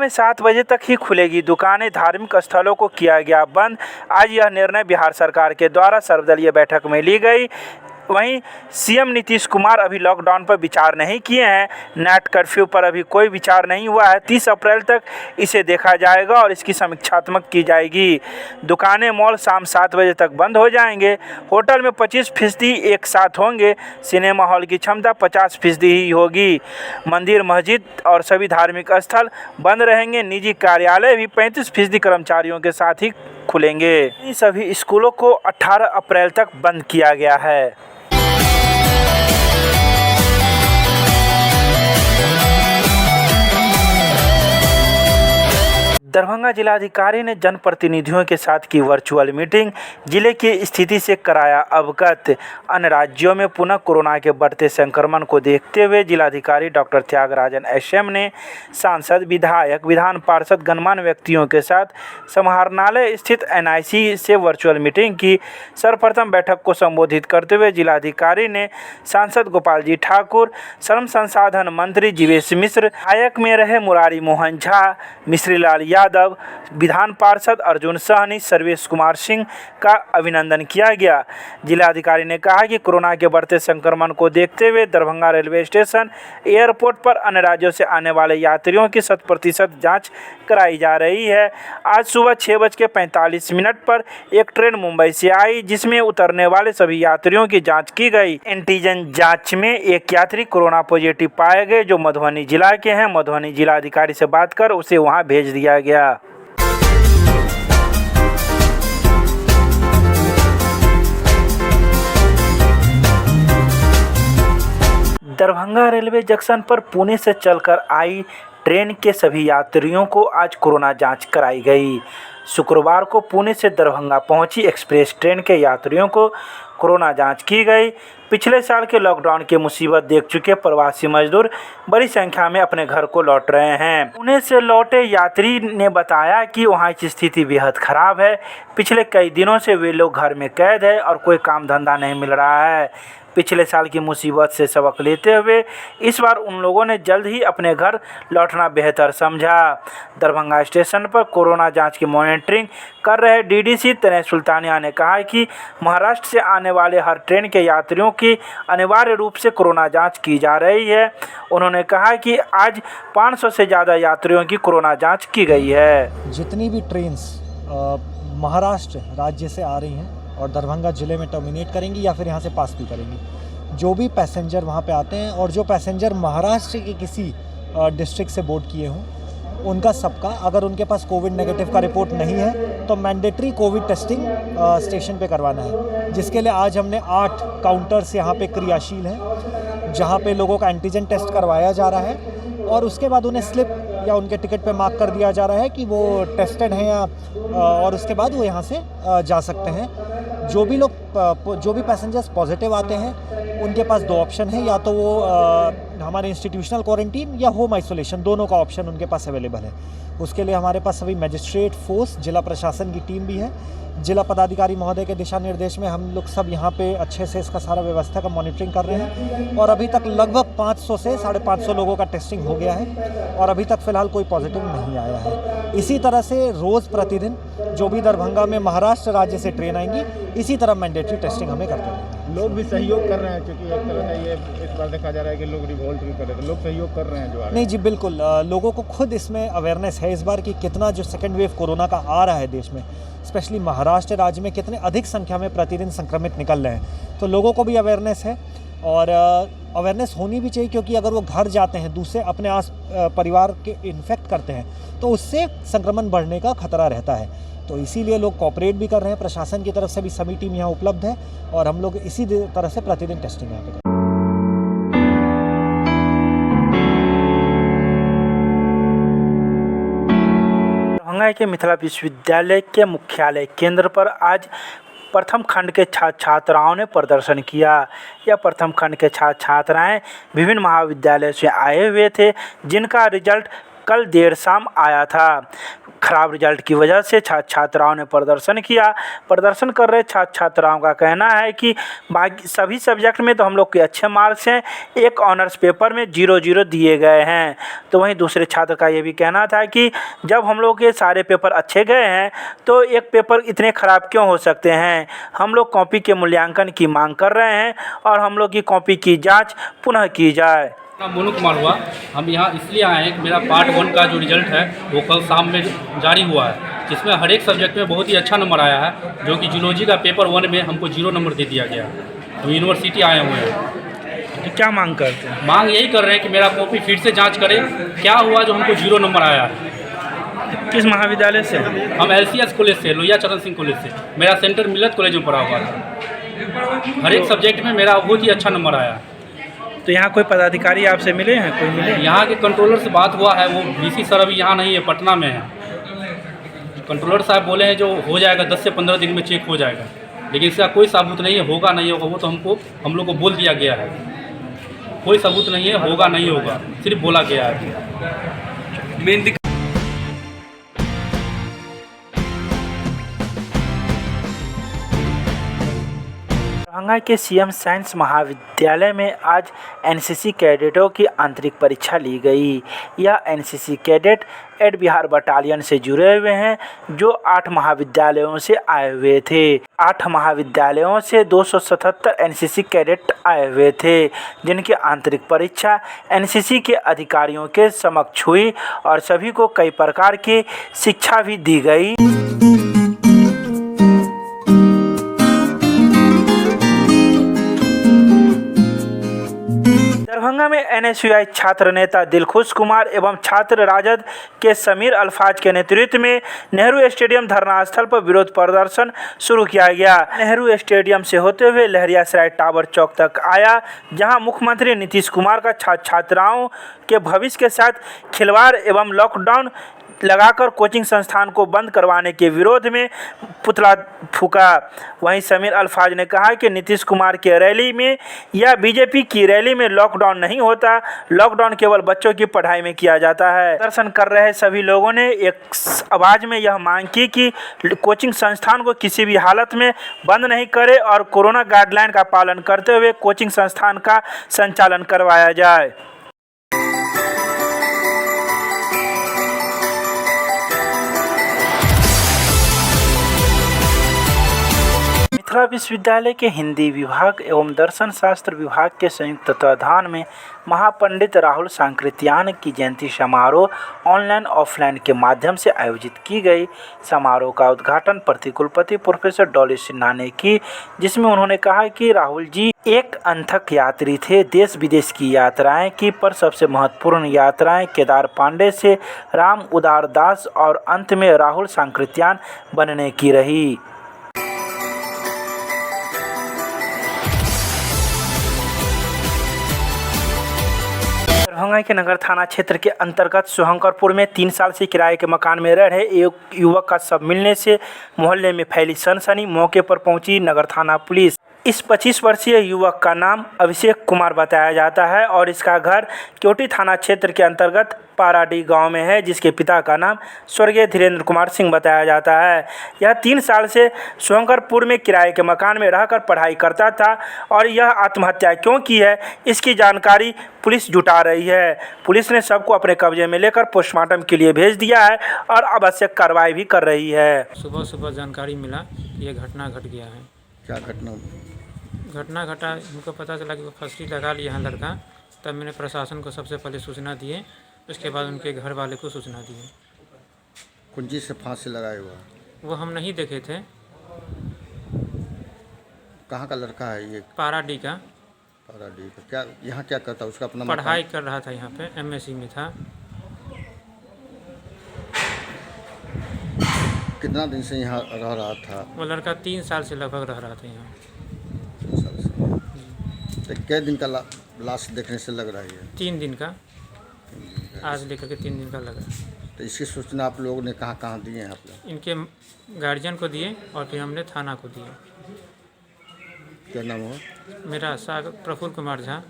में 7 बजे तक ही खुलेगी दुकानें, धार्मिक स्थलों को किया गया बंद। आज यह निर्णय बिहार सरकार के द्वारा सर्वदलीय बैठक में ली गई। वहीं सीएम नीतीश कुमार अभी लॉकडाउन पर विचार नहीं किए हैं। नाइट कर्फ्यू पर अभी कोई विचार नहीं हुआ है। 30 अप्रैल तक इसे देखा जाएगा और इसकी समीक्षात्मक की जाएगी। दुकानें, मॉल शाम 7 बजे तक बंद हो जाएंगे। होटल में 25% एक साथ होंगे। सिनेमा हॉल की क्षमता 50% ही होगी। मंदिर, मस्जिद और सभी धार्मिक स्थल बंद रहेंगे। निजी कार्यालय भी 35% कर्मचारियों के साथ ही खुलेंगे। सभी स्कूलों को 18 अप्रैल तक बंद किया गया है। दरभंगा जिलाधिकारी ने जनप्रतिनिधियों के साथ की वर्चुअल मीटिंग, जिले की स्थिति से कराया अवगत। अन्य राज्यों में पुनः कोरोना के बढ़ते संक्रमण को देखते हुए जिलाधिकारी डॉक्टर त्यागराजन एसएम ने सांसद, विधायक, विधान पार्षद, गणमान्य व्यक्तियों के साथ समाहरणालय स्थित एनआईसी से वर्चुअल मीटिंग की। सर्वप्रथम बैठक को संबोधित करते हुए जिलाधिकारी ने सांसद गोपाल जी ठाकुर, श्रम संसाधन मंत्री जीवेश मिश्र, विधायक में रहे मुरारी मोहन झा, मिश्रीलाल यादव, विधान पार्षद अर्जुन सहनी, सर्वेश कुमार सिंह का अभिनंदन किया गया। जिलाधिकारी ने कहा कि कोरोना के बढ़ते संक्रमण को देखते हुए दरभंगा रेलवे स्टेशन, एयरपोर्ट पर अन्य राज्यों से आने वाले यात्रियों की 100% जांच कराई जा रही है। आज सुबह 6:45 पर एक ट्रेन मुंबई से आई, जिसमें उतरने वाले सभी यात्रियों की जाँच की गई। एंटीजन जाँच में एक यात्री कोरोना पॉजिटिव पाए गए, जो मधुबनी जिला के हैं। मधुबनी जिलाधिकारी से बात कर उसे वहाँ भेज दिया गया। दरभंगा रेलवे जंक्शन पर पुणे से चलकर आई ट्रेन के सभी यात्रियों को आज कोरोना जांच कराई गई। शुक्रवार को पुणे से दरभंगा पहुंची एक्सप्रेस ट्रेन के यात्रियों को कोरोना जांच की गई। पिछले साल के लॉकडाउन की मुसीबत देख चुके प्रवासी मजदूर बड़ी संख्या में अपने घर को लौट रहे हैं। पुणे से लौटे यात्री ने बताया कि वहां की स्थिति बेहद खराब है। पिछले कई दिनों से वे लोग घर में कैद है और कोई काम धंधा नहीं मिल रहा है। पिछले साल की मुसीबत से सबक लेते हुए इस बार उन लोगों ने जल्द ही अपने घर लौटना बेहतर समझा। दरभंगा स्टेशन पर कोरोना जांच की मॉनिटरिंग कर रहे डीडीसी तनेश सुल्तानिया ने कहा कि महाराष्ट्र से आने वाले हर ट्रेन के यात्रियों की अनिवार्य रूप से कोरोना जांच की जा रही है। उन्होंने कहा कि आज 500 से ज़्यादा यात्रियों की कोरोना जाँच की गई है। जितनी भी ट्रेन्स महाराष्ट्र राज्य से आ रही हैं और दरभंगा ज़िले में टर्मिनेट करेंगी या फिर यहाँ से पास भी करेंगी, जो भी पैसेंजर वहाँ पे आते हैं और जो पैसेंजर महाराष्ट्र के किसी डिस्ट्रिक्ट से बोर्ड किए हों, उनका सबका अगर उनके पास कोविड नेगेटिव का रिपोर्ट नहीं है तो मैंडेटरी कोविड टेस्टिंग स्टेशन पे करवाना है, जिसके लिए आज हमने 8 काउंटर्स यहाँ पे क्रियाशील हैं, जहाँ पे लोगों का एंटीजन टेस्ट करवाया जा रहा है और उसके बाद उन्हें स्लिप या उनके टिकट पे मार्क कर दिया जा रहा है कि वो टेस्टेड हैं या और उसके बाद वो यहाँ से जा सकते हैं। जो भी पैसेंजर्स पॉजिटिव आते हैं उनके पास 2 ऑप्शन है, या तो वो हमारे इंस्टीट्यूशनल क्वारंटीन या होम आइसोलेशन, दोनों का ऑप्शन उनके पास अवेलेबल है। उसके लिए हमारे पास सभी मजिस्ट्रेट फोर्स, जिला प्रशासन की टीम भी है। जिला पदाधिकारी महोदय के दिशा निर्देश में हम लोग सब यहाँ पे अच्छे से इसका सारा व्यवस्था का मॉनिटरिंग कर रहे हैं और अभी तक लगभग 500 से 550 लोगों का टेस्टिंग हो गया है और अभी तक फ़िलहाल कोई पॉजिटिव नहीं आया है। इसी तरह से रोज़ प्रतिदिन जो भी दरभंगा में महाराष्ट्र राज्य से ट्रेन आएंगी, इसी तरह मैंडेटरी टेस्टिंग हमें करते रहेंगे। लोग भी सहयोग कर रहे हैं, क्योंकि एक तरह से ये इस बार देखा जा रहा है कि लोग रिवोल्ट भी कर रहे हैं, तो लोग सहयोग कर रहे हैं जो आ रहे हैं। नहीं जी, बिल्कुल लोगों को खुद इसमें अवेयरनेस है इस बार कि कितना जो सेकेंड वेव कोरोना का आ रहा है देश में, स्पेशली महाराष्ट्र राज्य में कितने अधिक संख्या में प्रतिदिन संक्रमित निकल रहे हैं, तो लोगों को भी अवेयरनेस है और अवेयरनेस होनी भी चाहिए, क्योंकि अगर वो घर जाते हैं दूसरे अपने आस परिवार के इन्फेक्ट करते हैं तो उससे संक्रमण बढ़ने का खतरा रहता है। तो इसीलिए लोग कोऑपरेट भी कर रहे हैं, प्रशासन की तरफ से भी सभी टीम यहाँ उपलब्ध है और हम लोग इसी तरह से प्रतिदिन टेस्टिंग यहाँ पे करते हैं। दरभंगा के मिथिला विश्वविद्यालय के मुख्यालय केंद्र पर आज प्रथम खंड के छात्र छात्राओं ने प्रदर्शन किया। यह प्रथम खंड के छात्र छात्राएँ विभिन्न महाविद्यालयों से आए हुए थे, जिनका रिजल्ट कल देर शाम आया था। खराब रिजल्ट की वजह से छात्र छात्राओं ने प्रदर्शन किया। प्रदर्शन कर रहे छात्र छात्राओं का कहना है कि बाकी सभी सब्जेक्ट में तो हम लोग के अच्छे मार्क्स हैं, एक ऑनर्स पेपर में 0-0 दिए गए हैं। तो वहीं दूसरे छात्र का ये भी कहना था कि जब हम लोग के सारे पेपर अच्छे गए हैं तो एक पेपर इतने ख़राब क्यों हो सकते हैं। हम लोग कॉपी के मूल्यांकन की मांग कर रहे हैं और हम लोग की कॉपी की जाँच पुनः की जाए। मोनू कुमार हुआ। हम यहाँ इसलिए आए हैं कि मेरा पार्ट 1 का जो रिजल्ट है वो कल शाम में जारी हुआ है, जिसमें हर एक सब्जेक्ट में बहुत ही अच्छा नंबर आया है, जो कि जूलॉजी का पेपर 1 में हमको 0 नंबर दे दिया गया। हम यूनिवर्सिटी आए हुए हैं। तो क्या मांग करते हैं? मांग यही कर रहे हैं कि मेरा कॉपी फिर से जाँच करें, क्या हुआ जो हमको 0 नंबर आया है। किस महाविद्यालय से? हम LCS कॉलेज से, लोहिया चरण सिंह कॉलेज से। मेरा सेंटर मिलत कॉलेज में पढ़ा हुआ था। हर एक सब्जेक्ट में मेरा बहुत ही अच्छा नंबर आया। तो यहाँ कोई पदाधिकारी आपसे मिले हैं? कोई मिले? यहाँ के कंट्रोलर से बात हुआ है, वो VC सर अभी यहाँ नहीं है, पटना में है। कंट्रोलर साहब बोले हैं जो हो जाएगा 10 से 15 दिन में चेक हो जाएगा, लेकिन इसका कोई सबूत नहीं है। होगा नहीं होगा वो तो हम लोग को बोल दिया गया है। कोई सबूत नहीं है, होगा नहीं होगा, सिर्फ बोला गया है। मेन दरभंगा के CM साइंस महाविद्यालय में आज NCC कैडेटों की आंतरिक परीक्षा ली गई। यह NCC cadet eight Bihar battalion से जुड़े हुए हैं, जो 8 महाविद्यालयों से आए हुए थे। 8 महाविद्यालयों से 277 NCC कैडेट आए हुए थे, जिनकी आंतरिक परीक्षा NCC के अधिकारियों के समक्ष हुई और सभी को कई प्रकार की शिक्षा भी दी गई। दरभंगा में NSUI छात्र नेता दिलखुश कुमार एवं छात्र राजद के समीर अल्फाज के नेतृत्व में नेहरू स्टेडियम धरना स्थल पर विरोध प्रदर्शन शुरू किया गया। नेहरू स्टेडियम से होते हुए लहरियासराय टावर चौक तक आया, जहां मुख्यमंत्री नीतीश कुमार का छात्र छात्राओं के भविष्य के साथ खिलवाड़ एवं लॉकडाउन लगाकर कोचिंग संस्थान को बंद करवाने के विरोध में पुतला फूका। वहीं समीर अल्फाज ने कहा कि नीतीश कुमार के रैली में या बीजेपी की रैली में लॉकडाउन नहीं होता, लॉकडाउन केवल बच्चों की पढ़ाई में किया जाता है। प्रदर्शन कर रहे सभी लोगों ने एक आवाज़ में यह मांग की कि कोचिंग संस्थान को किसी भी हालत में बंद नहीं करे और कोरोना गाइडलाइन का पालन करते हुए कोचिंग संस्थान का संचालन करवाया जाए। मिथिला विश्वविद्यालय के हिंदी विभाग एवं दर्शन शास्त्र विभाग के संयुक्त तत्वाधान में महापंडित राहुल सांकृत्यायन की जयंती समारोह ऑनलाइन ऑफलाइन के माध्यम से आयोजित की गई। समारोह का उद्घाटन प्रतिकुलपति प्रोफेसर डॉली सिन्हा ने की, जिसमें उन्होंने कहा कि राहुल जी एक अनथक यात्री थे। देश विदेश की यात्राएं की, पर सबसे महत्वपूर्ण यात्राएं केदार पांडे से राम उदार दास और अंत में राहुल सांकृत्यायन बनने की रही। दरभंगा के नगर थाना क्षेत्र के अंतर्गत शुभंकरपुर में 3 साल से किराए के मकान में रह रहे एक युवक का शव मिलने से मोहल्ले में फैली सनसनी। मौके पर पहुंची नगर थाना पुलिस। इस 25 वर्षीय युवक का नाम अभिषेक कुमार बताया जाता है और इसका घर क्योटी थाना क्षेत्र के अंतर्गत पाराडी गांव में है, जिसके पिता का नाम स्वर्गीय धीरेन्द्र कुमार सिंह बताया जाता है। यह 3 साल से शुभंकरपुर में किराए के मकान में रहकर पढ़ाई करता था और यह आत्महत्या क्यों की है, इसकी जानकारी पुलिस जुटा रही है। पुलिस ने सबको अपने कब्जे में लेकर पोस्टमार्टम के लिए भेज दिया है और आवश्यक कार्रवाई भी कर रही है। सुबह सुबह जानकारी मिला कि ये घटना घट गया है। क्या घटना घटा उनको पता चला कि वो फंसी लगा लिया है लड़का। तब मैंने प्रशासन को सबसे पहले सूचना दिए, उसके बाद उनके घर वाले को सूचना दिए। कौन चीज़ से फांसी लगाया हुआ? वो हम नहीं देखे थे। कहाँ का लड़का है ये? पाराडी का। पाराडी का। क्या यहाँ क्या करता? उसका अपना पढ़ाई कर रहा था, यहाँ पे MSc में था। कितना दिन से यहाँ रह रहा था? वो लड़का 3 साल से लगभग रह रहा था यहाँ। 3 साल से। तो कै दिन का लाश देखने से लग रहा है? 3 दिन का। आज लेकर के 3 दिन का लगा। तो इसकी सूचना आप लोगों ने कहाँ दिए हैं? आप लोग इनके गार्जियन को दिए और फिर हमने थाना को दिए। क्या नाम हो? मेरा प्रफुल्ल कुमार झा।